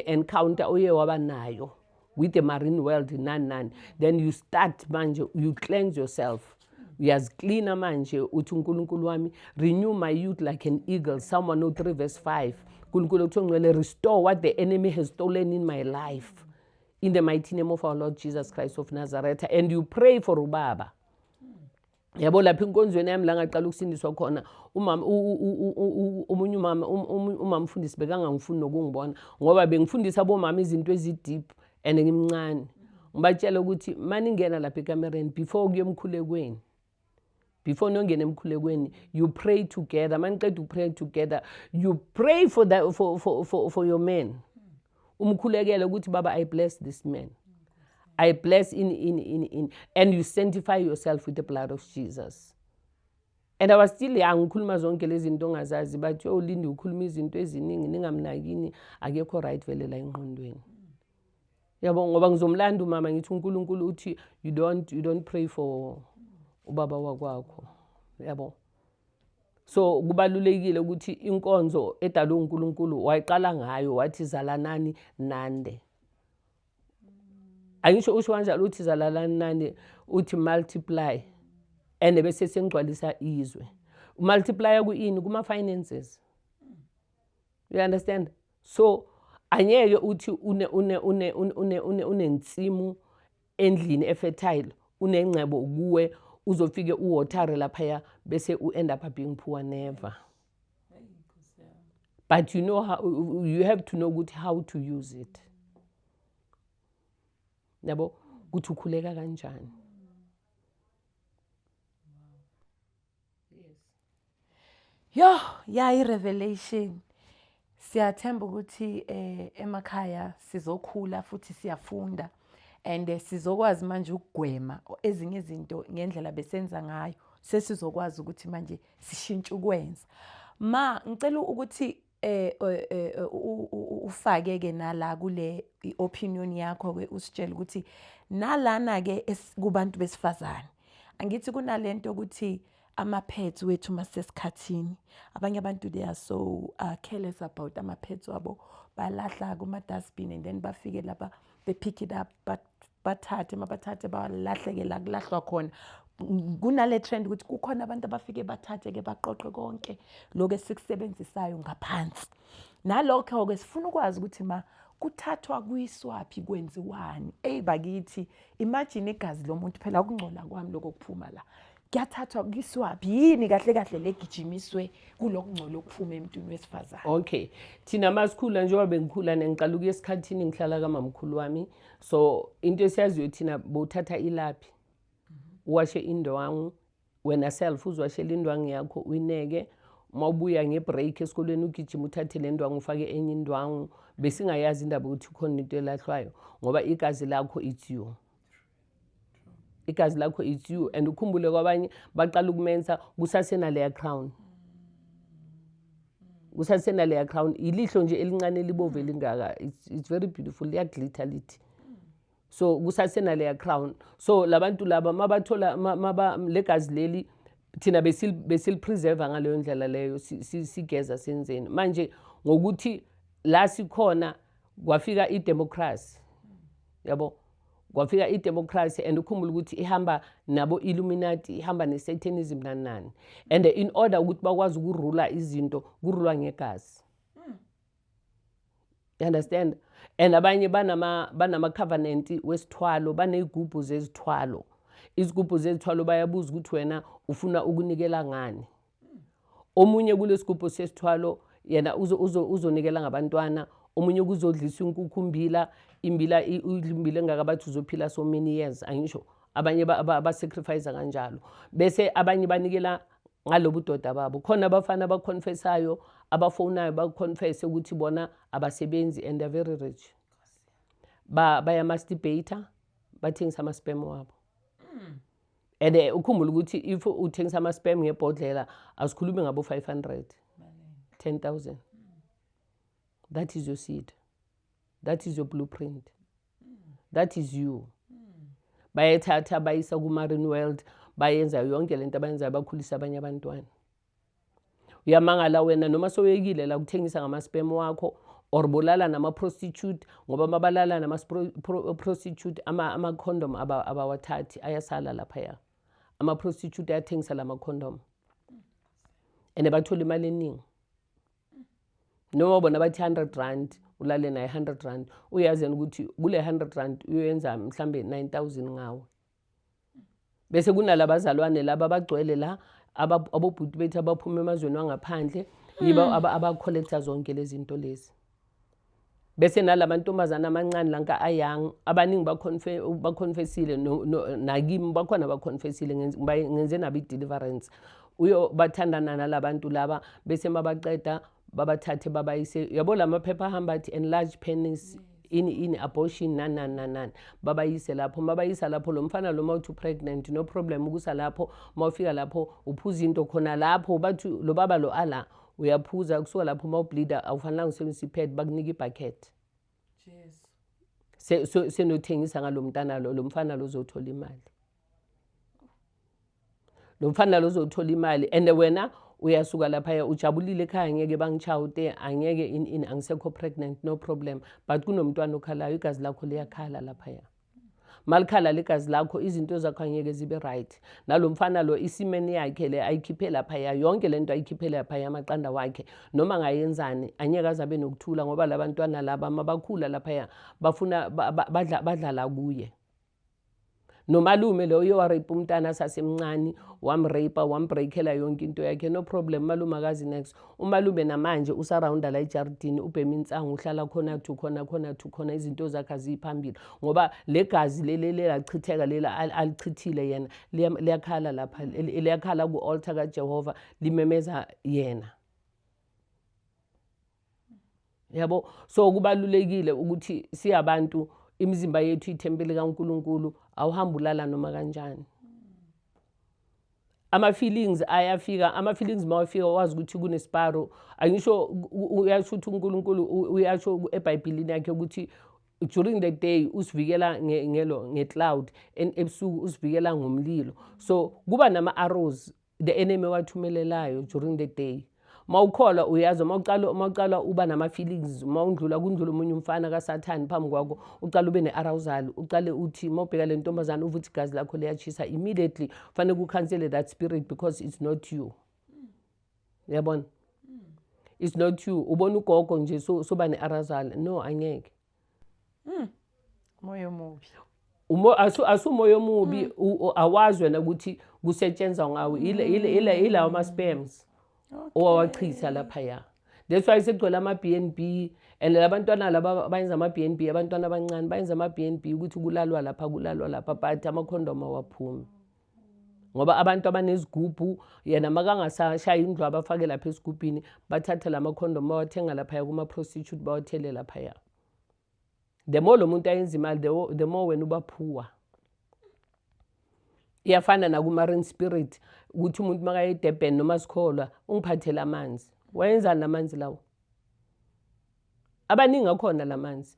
encounter oye waba nayo with the marine world nani then you start manje you cleanse yourself uyazicleana manje uthi uNkulunkulu wami renew my youth like an eagle someone 3 verse 5 uNkulunkulu uthi ngcwele restore what the enemy has stolen in my life in the mighty name of our Lord Jesus Christ of Nazareth and you pray for ubaba yabo lapha inkonzweni yami la ngaqala ukusindiswa khona umama umunye umama mfundisi bekangangifuni nokungibona ngoba bengifundisa abomama izinto ezideep and ngimncane ngibatshela ukuthi maningena lapha ekamereni before kuyemkhulekweni before nongena emkhulekweni you pray together maniqeda ukupray together you pray for your man umkhulekele ukuthi baba I bless this man I bless in and you sanctify yourself with the blood of Jesus and I was still young ngikhuluma zonke lezi zinto ongazazi bathi ulindi ukhuluma izinto eziningi ningamnakini akekho right vele la engqondweni yabo ngoba ngizomlanda umama ngithi uNkulunkulu uthi you don't pray for ubaba wakwakho yabo so kubalulekile ukuthi inkonzo edalwe uNkulunkulu wayiqala ngayo wathi zalanani nande ayisho usho kanjalo uthi zalanani nande uthi multiply and bese sengcwalisa izwe multiply kuini kuma finances you understand so anyeke uthi unensimu endlini efertile unengcebo kuwe uzofike uwatare lapha ya bese uend up being poor never but you know how, you have to know how to use it. Yabo ukuthi ukhuleka kanjani. Yo, i-revelation. Siyathemba ukuthi emakhaya sizokhula futhi siyafunda and sizokwazi manje ukugwema ezinye izinto ngendlela besenza ngayo. Sesizokwazi ukuthi manje sishintshe ukwenza. Ma ngicela ukuthi ufake ke nala kule opinion yakho ke usitshela ukuthi nalana ke kubantu besifazane. Angithi kunalento ukuthi ama-pets wethu masesikhathini abanye abantu they are so careless about ama-pets wabo, balahla kuma-dustbin and then bafike lapha they pick it up bathathe balahleke la kulahlwa khona. Kunale trend ukuthi kukhona abantu abafike bathathe ke baqoqe konke lokho esikusebenzisayo ngaphansi. Nalokho ke sifuna ukwazi ukuthi ma kuthathwa kuyiswaphi kwenziwani. Bakithi imagine igazi lomuntu phela ukungcola kwami lokho kuphuma la. Kuyathathwa kuyiswaphi yini kahle kahle legijimiswe kulokungcola okuphuma emntwini wesifazane. Okay, thina masikhula njengoba bengikhula ngiqala ukuya esikhathini ngihlala kamamkhulu wami, so into esiyaziyo thina bowuthatha ilaphi uwashe indwangu wena self uzwashela indwangu yakho uyineke, mawubuya ngebreak esikolweni ugijima uthathe le ndwangu ufake enye indwangu, besingayazi indaba ukuthi ukhona into elahlwayo ngoba igazi lakho it's you. Igazi lakho it's you, and ukhumbule kwabanye baqala ukumenza kusasena layer crown. Kusasena layer crown ilihlo nje elincane libove lingaka, it's very beautiful, liyaglitter lithi. So kusasena layer crown. So labantu laba mabathola legazi leli thina besil preserve ngaleyo ndlela leyo sigeza senzeni. Manje ngokuthi la sikhona kwafika idemocracy. Yabo kwafika idemocracy and ukhumbula ukuthi ihamba nabo Illuminati, ihamba neSatanism nanani. And in order ukuthi bakwazi ukurula izinto kurulwa ngegazi. You understand? And abanye banama covenant wesithwalo, banezigubhu zezithwalo. Izigubhu zezithwalo bayabuza ukuthi wena ufuna ukunikela ngani. Omunye kulesigubhu sesithwalo yena uzonikela ngabantwana, omunye kuzodlisa inkukhu imbila engakabathi uzophila so many years, angisho abanye ba-sacrifice kanjalo. Bese abanye banikela ngalobu doda babo. Khona abafana abaconfessayo, abafonayo baconfess ukuthi bona abasebenzi and they're very rich. Bayamasturbata, bathengisa ama-sperm wabo. And ukhumbula ukuthi if uthengisa ama-sperm ngebhodlela asikhulumi ngabo 500, 10,000. That is your seed. That is your blueprint. That is you. Bayethatha bayisa ku-marine world, bayenza yonke lento abayenzayo bakhulisa abanye abantwana. Uyamangala wena noma soyekile la kuthengisa ngama-sperm wakho or bolala nama-prostitute ngoba mabalala nama-prostitute ama-condom abawathathi ayasala laphaya. Ama-prostitute ayathengisa lama-condom and bathola imali eningi. Noma bona bathi 100 rand ulale naye 100 rand, uyazeni ukuthi kule 100 rand uyenza mhlambe 9,000 ngawo. Bese kunalabazalwane laba abagcwele la abobhuti bethu abaphuma emazweni wangaphandle yibo aba-collector zonke lezi zinto lezi. Bese nalamantombazana amancane lanka ayang abaningi baconfessile nakimi bakhona baconfessile ngenze nabo i-deliverance. Uyo bathandana nalabantu laba bese mabaqeda babathathe babayise, yabo lamaphepha ahamba athi enlarge penis in abortion nan babayise lapho. Mabayisa lapho lo mfana lo mawuthi pregnant no problem ukusa lapho, mawufika lapho uphuza into khona lapho bathi lo baba lo ala uyaphuza kusuka lapho mawubleeda awufanele usebenzise ipad bakunika ibucket. Yes. Senothengisa ngalomntana lo mfana lo uzothola imali. Lo mfana lo uzothola imali and wena uyasuka lapha ujabulile ekhaya ngeke bangichawute angeke angisekho pregnant no problem, but kunomntwana okhalayo igazi lakho liyakhala lapha. Malikhala legazi lakho izinto zakho angeke zibe right. Nalomfana lo isimeni yakhe le ayikhiphe lapha yonke lento ayikhiphe lapha amaqanda wakhe noma ngayenzani anyeke azabe nokuthula ngoba labantwana laba mabakhula lapha bafuna badlala kuye. nomalume loyo warape umntana sasemncane wamrape wambreakela yonke into yakhe no problem malume akazi next umalume namanje usarounda la ejardini ubhema insangu uhlala khona khona izinto zakhe aziphambili ngoba legazi leli lachitheka lela alichithile yena liyakhala lapha liyakhala ku-altar kaJehova limemeza yena yabo so kubalulekile ukuthi siyabantu imizimba yethu ithempeli kaNkulunkulu awuhambulala noma kanjani ama-feelings ayafika ama-feelings mawafika wazi ukuthi kunesiparo angisho uyasho ukuthi uNkulunkulu uyasho eBhayibhelini yakhe ukuthi during the day usivikela nge-cloud ebusuku usivikela ngomlilo so kuba nama-arrows the enemy wathumelelayo during the day mawukholwa uyazi mawucala uba nama-feelings mawundlula kundlula umunye umfana kaSathane phambi kwakho ucala ube ne-arousal ucale uthi mawubheka le ntombazane uve ukuthi igazi lakho liyachisa immediately fanele ukukhansele that spirit because it's not you yabona it's not you ubona ugogo nje soba ne-arousal no angeke moya omubi asumoya omubi awazi wena ukuthi kusetshenzwa ngawe ilawo ama-spams owawachitha laphaya that's why sekugcwele ama-BNB and labantwana laba bayenza ama-BNB abantwana abancane bayenza ama-BNB ukuthi kulalwa lapha but amakhondom awaphumi ngoba abantu abanezigubhu yena makangasashaya indlu abafake lapha esigubhini bathatha lamakhondom bawathenga laphaya kuma-prostitute bawathele laphaya the more lo muntu ayenza imali the more wena uba poor iyafana naku-marine spirit ukuthi umuntu makaye eDurban noma sikholwa ungiphathele amanzi wayenzani namanzi lawo abaningi akhona lamanzi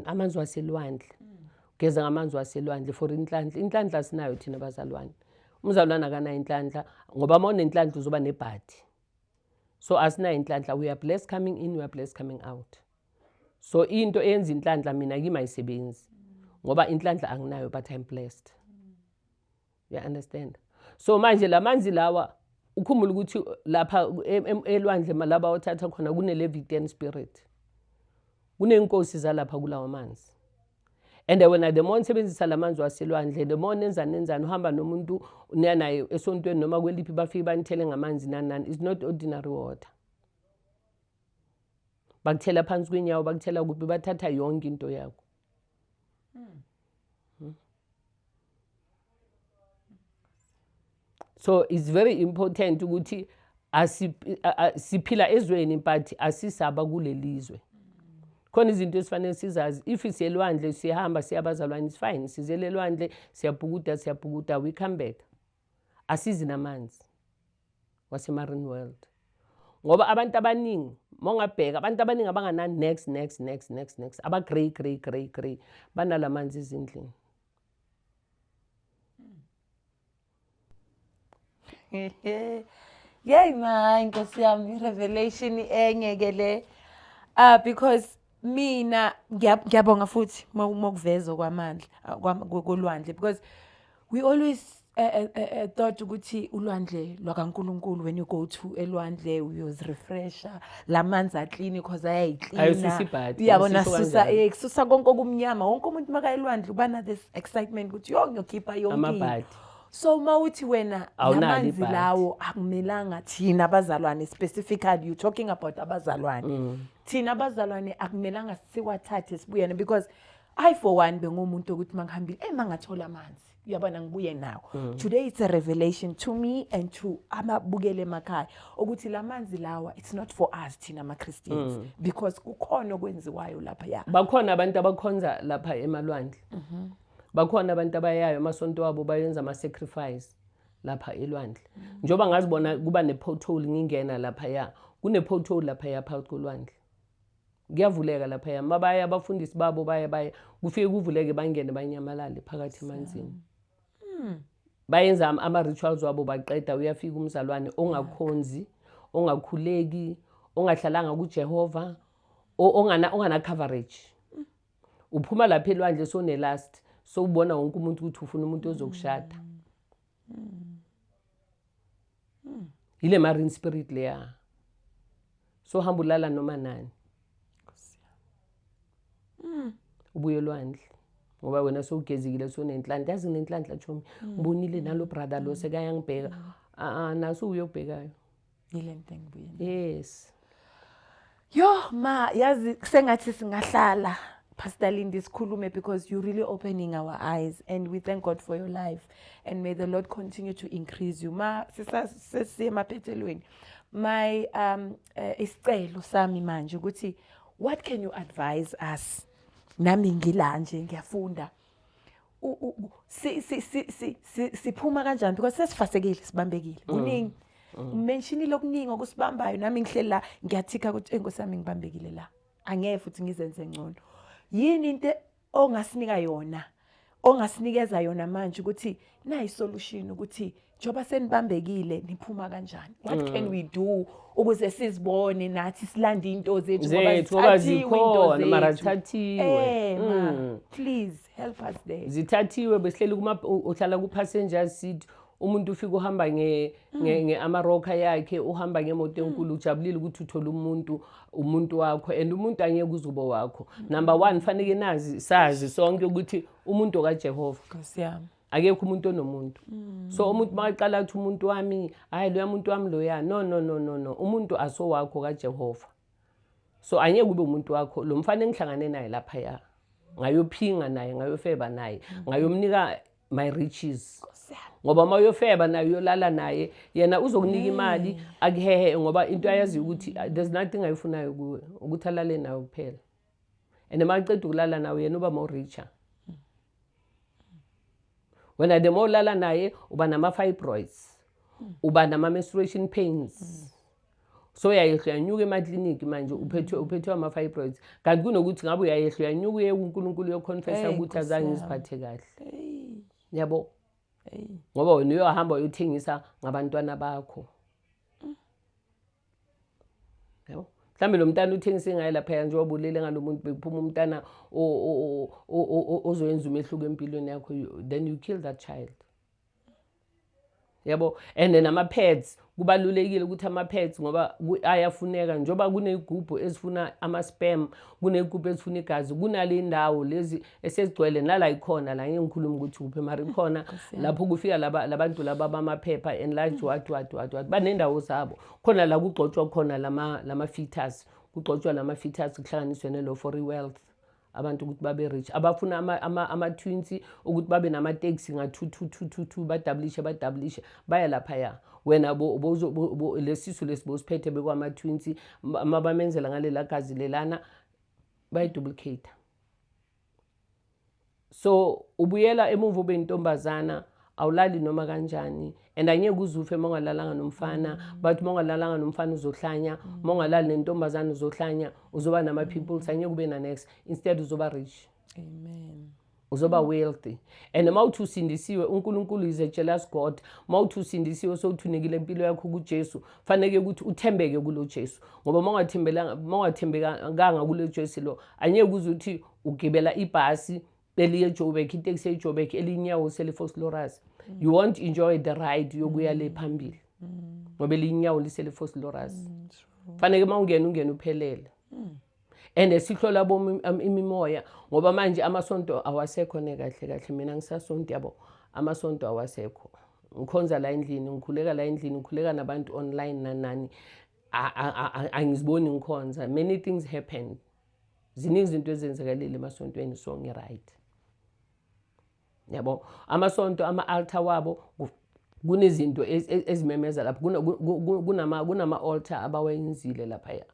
amanzi waselwandle ugeza ngamanzi waselwandle for inhlanhla sinayo thina bazalwane umzalwane akanayo inhlanhla ngoba uma unenhlanhla uzoba nebhadi so asinayo inhlanhla we are blessed coming in we are blessed coming out so into eyenza inhlanhla mina kimayisebenzi ngoba inhlanhla anginayo but I'm blessed you understand so manje lamanzi lawa ukhumbula ukuthi lapha elwandle laba othatha khona kune-Leviathan spirit kunenkosi zalapha kulawa manzi and wena the more nisebenzisa lamanzi waselwandle the more nenzani uhamba nomuntu naye esontweni noma kweliphi bafike banithele ngamanzi nani it's not ordinary water bakuthela phansi kwenyawo bakuthela kuphi bathatha yonke into yakho so it's very important ukuthi siphila ezweni but asisaba kulelizwe khona izinto esifanele sizazi if siselwandle sihamba siyabazalwane is fine sizelelwandle siyabhukuda we come back asizi namanzi wase-marine world ngoba abantu abaningi mongabheka abantu abaningi abangana next aba-grey banalamanzi ezindlini yey ma inkosi yami revelation engeke le because mina ngiyabonga futhi mokuvezwa kwamandla kolwandle because we always thought ukuthi ulwandle lwakaNkulunkulu when you go to elwandle uyozirefresha lamanzi clean because ayayicleana uyabona susa konke okumnyama wonke umuntu maka elwandle ubana this excitement ukuthi ngiyokhipha yonke so mawuthi wena amanzi lawo akumelanga thina abazalwane specifically you talking about abazalwane thina abazalwane akumelanga siwathathe sibuyene because I for one bengumuntu ukuthi mangihambile mangathola amanzi uyabona ngibuye nawo today it's a revelation to me and to amabukele emakhaya ukuthi lamanzi lawa it's not for us thina ama-Christians because kukhona okwenziwayo lapha ya bakhona abantu abakhonza lapha emalwandle bakhona abantu abayayo amasonto wabo bayenza ama-sacrifice lapha elwandle njengoba ngazibona kuba ne-pothole ngingena lapha ya kune-pothole lapha ya phakathi kolwandle kuyavuleka lapha ya mabaya abafundisi babo baya kufike kuvuleke bangene banyamalale phakathi emanzini bayenza ama-rituals wabo baqeda uyafika umzalwane ongakhonzi ongakhuleki ongahlalanga kuJehova ongana coverage uphuma lapha elwandle sonelast so ubona wonke umuntu ukuthi ufuna umuntu ozokushada ile marine spirit leya so hamba ulala noma nani ubuye elwandle ngoba wena sowugezikile sonenhlanhla yazi nenhlanhla chomi ngibonile nalo brother lo sekaya ngibheka naso uyobhekayo ile nto engibuye yes yo ma yazi sengathi singahlala Pastor Lindy sikhulume because you really opening our eyes and we thank God for your life and may the Lord continue to increase you ma sisemaphethelweni my isicelo sami manje ukuthi what can you advise us nami ngila nje ngiyafunda siphuma kanjani because sesifasekile sibambekile kuningi mention lokuningi okusibambayo nami ngihleli la ngiyathika ukuthi enkosami ngibambekile la angeke futhi ngizenze ngcono yini into ongasinika yona ongasinikeza yona manje ukuthi na isolution ukuthi njoba senibambekile niphuma kanjani what can we do ukuze sizibone nathi silanda into zethu ngoba zikhona mara zithathiwe please help us there zithathiwe besihleli uhlala ku passenger seat umuntu ufika uhamba ngeamaroka yakhe uhamba ngemoto enkulu ujabulile ukuthi uthola umuntu wakho and umuntu angeke uzubo wakho number 1 fanele nazi sazi sonke ukuthi umuntu kaJehova Nkosiyami akekho umuntu onomuntu so umuntu makaqala ukuthi umuntu wami hayi lo muntu wami lo ya no umuntu aso wakho kaJehova so angeke kube umuntu wakho lo mfana engihlangane naye lapha ya ngayophinga naye ngayofeba naye ngayomnika my riches ngoba mayofeba naye uyolala naye yena uzokunika imali akuhehe ngoba into ayazi ukuthi there's nothing ayifunayo kuwe ukuthi alale nawe kuphela and maqeda ukulala nawe yena uba more richer wena the more ulala naye uba nama fibroids uba nama menstruation pains so uyayehlunyuka emakliniki manje uphethwe ama fibroids kanti kunokuthi ngabe uyayehlunyuka uye kuNkulunkulu yoconfessa ukuthi azange ngiziphathe kahle yabo ngoba wena uyohamba uyothengisa ngabantwana bakho yabo mhlambe lo mntana uthengise ngaye lapha nje wabulele ngalomuntu bekuphuma umntana ozoyenza umehluko empilweni yakho then you kill that child yabo and then ama pads kubalulekile ukuthi ama pads ngoba ayafuneka njoba kunezigubhu ezifuna ama sperm kunezigubhu ezifuna igazi kunale indawo lezi esezigcwele nala ikhona la ngikhuluma ukuthi kuphe mari khona lapho kufika labantu laba bamaphepha enlarge what banendawo zabo khona la kugcotshwa khona lama fetus kugcotshwa lama fetus kuhlanganiswe nelo for wealth abantu ukuthi babe rich abafuna ama twins ukuthi babe nama taxi nga 2 badablishe baya lapha ya wena lesisu lesibosiphethe bekwama twins mabamenzela ngalela gazi lelana bayi duplicate so ubuyela emuva ube intombazana awulali noma kanjani and angeke uzufe mongalalanga nomfana but mongalalanga nomfana uzohlanya mongalali nentombazana uzohlanya uzoba nama people sanye kube na next instead uzoba rich amen uzoba wealthy and mawuthi usindisiwe uNkulunkulu is a jealous God mawuthi usindisiwe sowuthunekile impilo yakho kuJesu fanele ukuthi uthembeke kulo Jesu ngoba mongathembekanga kulo Jesu lo angeke uzuthi ugibela ibhasi beliye Joburg itaxi eJoburg elinyawo seliFosloras you won't enjoy the ride yokuya le phambili ngoba elinyawo liseliFosloras fanele mawungena uphelele and esihlola bomi imimoya ngoba manje amasonto awasekho nekahle mina ngisasonto yabo amasonto awasekho ngikhonza la endlini ngikhuleka la endlini ngikhuleka nabantu online nani angiziboni ngikhonza many things happen ziningi izinto ezenzakalile emasontweni so ngiright yabo amasonto ama-altar wabo kunezinto ezimemeza lapho kunama altar abawenzile lapha ya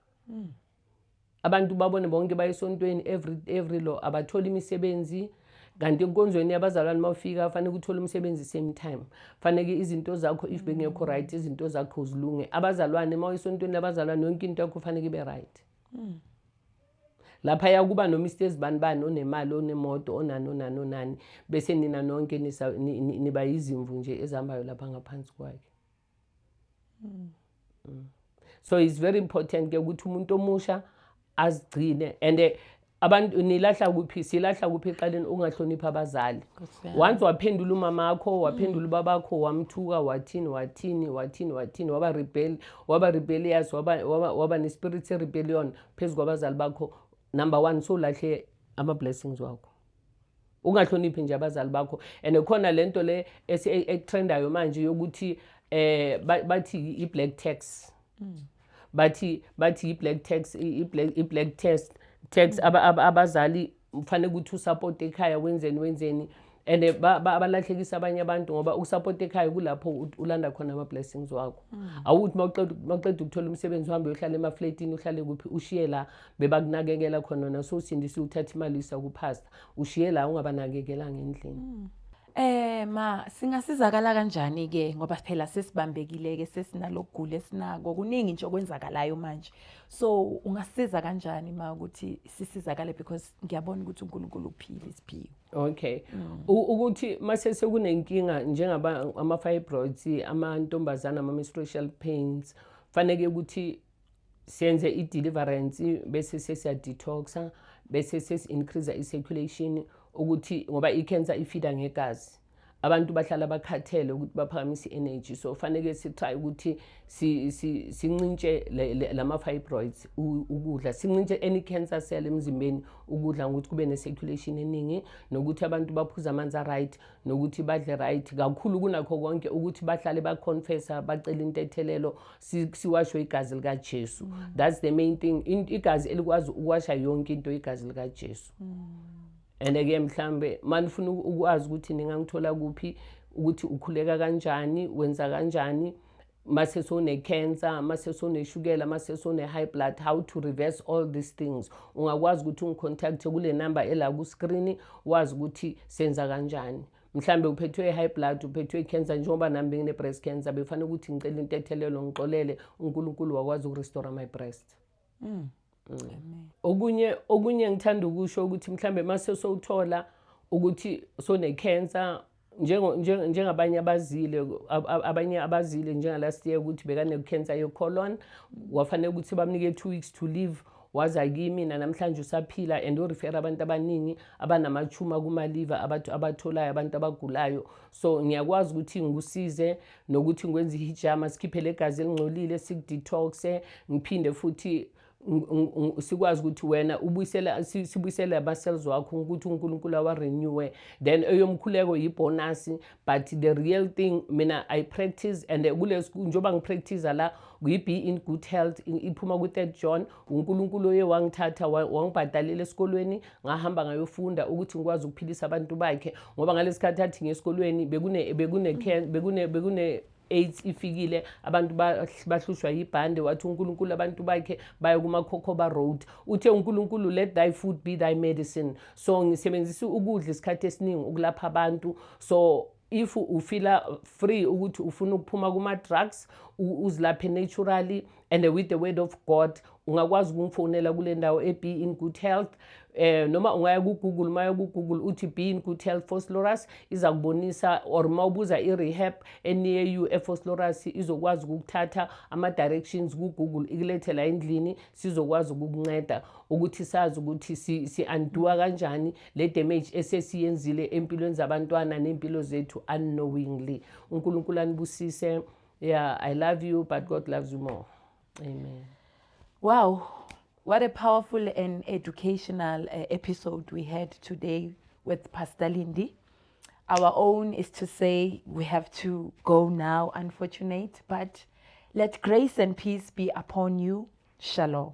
abantu babone bonke bayesontweni every law abathola imisebenzi kanti enkonzweni yabazalwane mawufika fanele ukuthola umsebenzi same time fanele izinto zakho if bengekho right izinto zakho zilunge abazalwane mawesontweni labazalwane yonke into yakho fanele ibe right lapha yakuba no Mr Zibanibani onemali onemoto onani bese nina nonke niba izimvu nje ezihambayo lapha ngaphansi kwakhe so it's very important ke ukuthi umuntu omusha azigcine and abantu nilahla kuphi silahla kuphi eqaleni ungahlonipha abazali once waphendula umama wakho waphendula babakho wamthuka wathini waba rebellious waba ne spirit rebellion phezulu kwabazali bakho number 1 so lahle ama blessings wakho ungahloniphi nje abazali bakho. And khona lento le etrendayo manje yokuthi bathi i-black tax. Bathi i-black tax, i-black tax abazali kufanele ukuthi usupport ekhaya wenzeni and abalahlekisa abanye abantu ngoba usupport ekhaya kulapho ulanda khona ama-blessings wakho. Awuthi mawuqeda ukuthola umsebenzi uhambe uyohlala emafletini uhlale kuphi ushiye la bebakunakekela khona naso usindise uthatha imali isa kupastor ushiye la ungabanakekela ngendlini. Ma singasizakala kanjani ke ngoba phela sesibambekile ke sesinalokugula esinako kuningi nje okwenzakalayo manje. So ungasiza kanjani ma ukuthi sisizakale because ngiyabona ukuthi uNkulunkulu uphila isiphiwo. Okay. Ukuthi mase sekunenkinga njengaba ama-fibroids, amantombazana ama-menstrual pains, fanele ukuthi senze i-deliverance bese sesiya-detoxa bese sesi-increase i-circulation ukuthi ngoba i-cancer ifida ngegazi. Abantu bahlala bakhathele ukuthi baphakamise i-energy. So fanele sitry ukuthi sincintshe lama-fibroids ukudla. Sincintshe any cancer cell emzimbeni ukudla ukuthi kube ne-circulation eningi nokuthi abantu baphuza amanzi right nokuthi badle right. Kakhulu kunakho konke ukuthi bahlale baconfessa bacela intethelelo siwashwe igazi lika Jesu. That's the main thing. Igazi elikwazi ukwasha yonke into igazi lika Jesu. And again mhlambe manifuna ukwazi ukuthi ningangithola kuphi ukuthi ukhuleka kanjani wenza kanjani mase sone cancer mase sone shukela mase sone high blood, how to reverse all these things. Ungakwazi ukuthi ungicontact kule number ela ku screen wazi ukuthi senza kanjani. Mhlambe uphethwe high blood uphethwe cancer njengoba nami ngine breast cancer befanele ukuthi ngicela intethelelo ngixolele uNkulunkulu wakwazi ukurestore my breast. Okunye ngithanda ukusho ukuthi mhlambe mase sowuthola ukuthi sone cancer njengabanye abazile njenga last year ukuthi bekane cancer ye colon wafanele ukuthi bamnike 2 weeks to live waza kimi namhlanje usaphila and urefer abantu abaningi abanamachuma kuma liver abatholayo abantu abagulayo. So ngiyakwazi ukuthi ngikusize nokuthi ngikwenze ihijama sikhiphe legazi elingcolile sikudetoxe ngiphinde futhi sikwazi ukuthi wena sibuyisela ama-cells wakho ukuthi uNkulunkulu awarenewe. Then eyomkhuleko yibonus but the real thing mina I practice and njoba ngipractice la be in good health iphuma ku-3 John. uNkulunkulu oye wangithatha wangibhadalela esikolweni ngahamba ngayofunda ukuthi ngikwazi ukuphilisa abantu bakhe ngoba ngalesikhathi athi ngesikolweni bekune AIDS ifikile abantu bahlushwa yibhande wathi uNkulunkulu abantu bakhe baye kumaKhokoba Road uthe uNkulunkulu let thy food be thy medicine. So ngisebenzisa ukudla isikhathi esiningi ukulapha abantu. So if you feel free ukuthi ufuna ukuphuma kuma drugs uzilaphe naturally and with the word of God ungakwazi ukungifonela kule ndawo be in good health. Noma ungaya ku Google uthi be in good health Vosloorus iza kubonisa or mawubuza i-rehab near you eVosloorus izokwazi ukuthatha ama directions ku Google ikulethela endlini sizokwazi ukukunceda ukuthi sazi ukuthi si undo kanjani le damage esesiyenzile empilweni zabantwana nempilo zethu unknowingly. uNkulunkulu anibusise. Yeah, I love you but God loves you more. Amen. Wow, what a powerful and educational episode we had today with Pastor Lindy. Our own is to say we have to go now, unfortunate, but let grace and peace be upon you. Shalom.